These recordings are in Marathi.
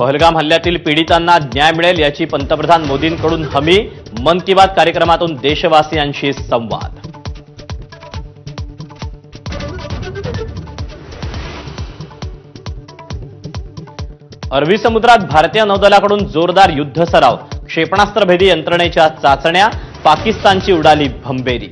पहलगाम हल्ल्यातील पीडितांना न्याय मिळेल याची पंतप्रधान मोदींकडून हमी। मन की बात कार्यक्रमातून देशवासियांशी संवाद। अरबी समुद्रात भारतीय नौदलाकडून जोरदार युद्ध सराव, क्षेपणास्त्रभेदी यंत्रणेच्या चाचण्या, पाकिस्तानची उडाली भंबेरी।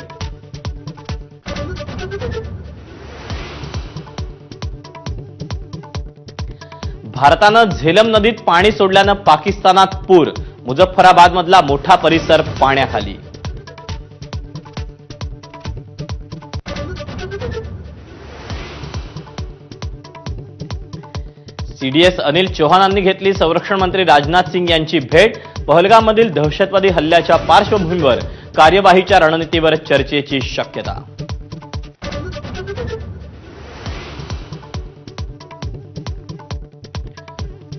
भारतानं झेलम नदीत पाणी सोडल्यानं पाकिस्तानात पूर, मुझफ्फराबादमधला मोठा परिसर पाण्याखाली। सीडीएस अनिल चौहानांनी घेतली संरक्षण मंत्री राजनाथ सिंग यांची भेट। पहलगाममधील दहशतवादी हल्ल्याच्या पार्श्वभूमीवर कार्यवाहीच्या रणनीतीवर चर्चेची शक्यता।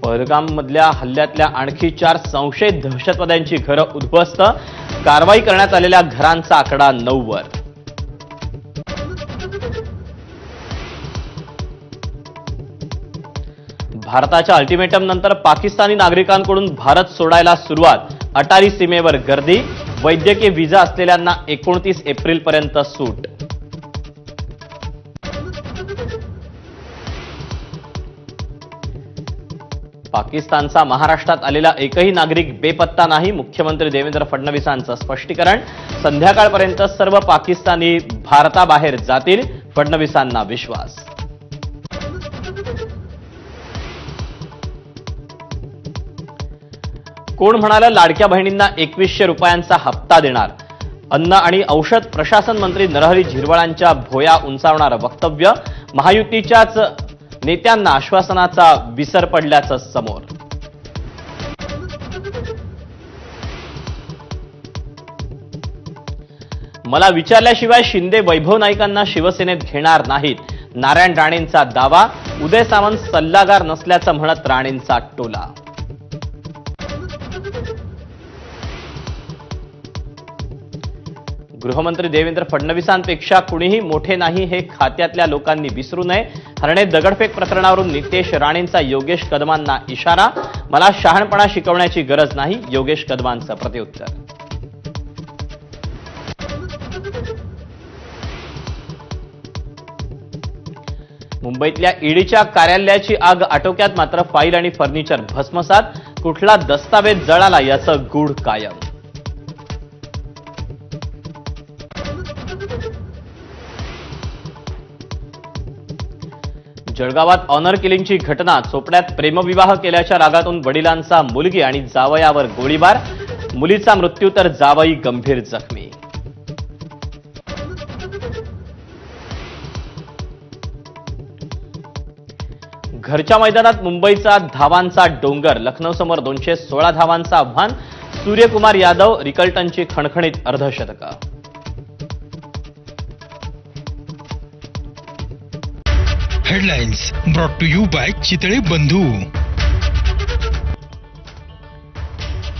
पहलगाममधल्या हल्ल्यातल्या आणखी 4 संशयित दहशतवाद्यांची घरं उद्ध्वस्त, कारवाई करण्यात आलेल्या घरांचा आकडा 9 वर। भारताच्या अल्टिमेटम नंतर पाकिस्तानी नागरिकांकडून भारत सोडायला सुरुवात, अटारी सीमेवर गर्दी, वैद्यकीय व्हिसा असलेल्यांना 29 एप्रिलपर्यंत सूट। पाकिस्तानचा महाराष्ट्रात आलेला एकही नागरिक बेपत्ता नाही, मुख्यमंत्री देवेंद्र फडणवीसांचं स्पष्टीकरण। संध्याकाळपर्यंत सर्व पाकिस्तानी भारताबाहेर जातील, फडणवीसांना विश्वास। कोण म्हणालं लाडक्या बहिणींना 2100 रुपयांचा हप्ता देणार? अन्न आणि औषध प्रशासन मंत्री नरहरी झिरवाळांच्या भोया उंचावणारं वक्तव्य, महायुतीच्याच नेत्यांना आश्वासनाचा विसर पडल्याचं समोर। मला विचारल्याशिवाय शिंदे वैभव नाईकांना शिवसेनेत घेणार नाहीत, नारायण राणेंचा दावा। उदय सामंत सल्लागार नसल्याचं म्हणत राणेंचा टोला। गृहमंत्री देवेंद्र फडणवीसांपेक्षा कुणीही मोठे नाही हे खात्यातल्या लोकांनी विसरू नये। हरणे दगडफेक प्रकरणावरून नितेश राणेंचा योगेश कदमांना इशारा, मला शहाणपणा शिकवण्याची गरज नाही, योगेश कदमांचं प्रत्युत्तर। मुंबईतल्या ईडीच्या कार्यालयाची आग आटोक्यात, मात्र फाईल आणि फर्निचर भस्मसात, कुठला दस्तावेज जळाला याचं गूढ कायम। जळगावात ऑनर किलिंगची घटना, चोपड्यात प्रेमविवाह केल्याच्या रागातून वडिलांचा मुलगी आणि जावयावर गोळीबार, मुलीचा मृत्यू तर जावई गंभीर जखमी। घरच्या मैदानात मुंबईचा धावांचा डोंगर, लखनौसमोर 216 धावांचं आव्हान, सूर्यकुमार यादव, रिकल्टनची खणखणीत अर्धशतकं। Headlines brought to you by Chitale बंधू।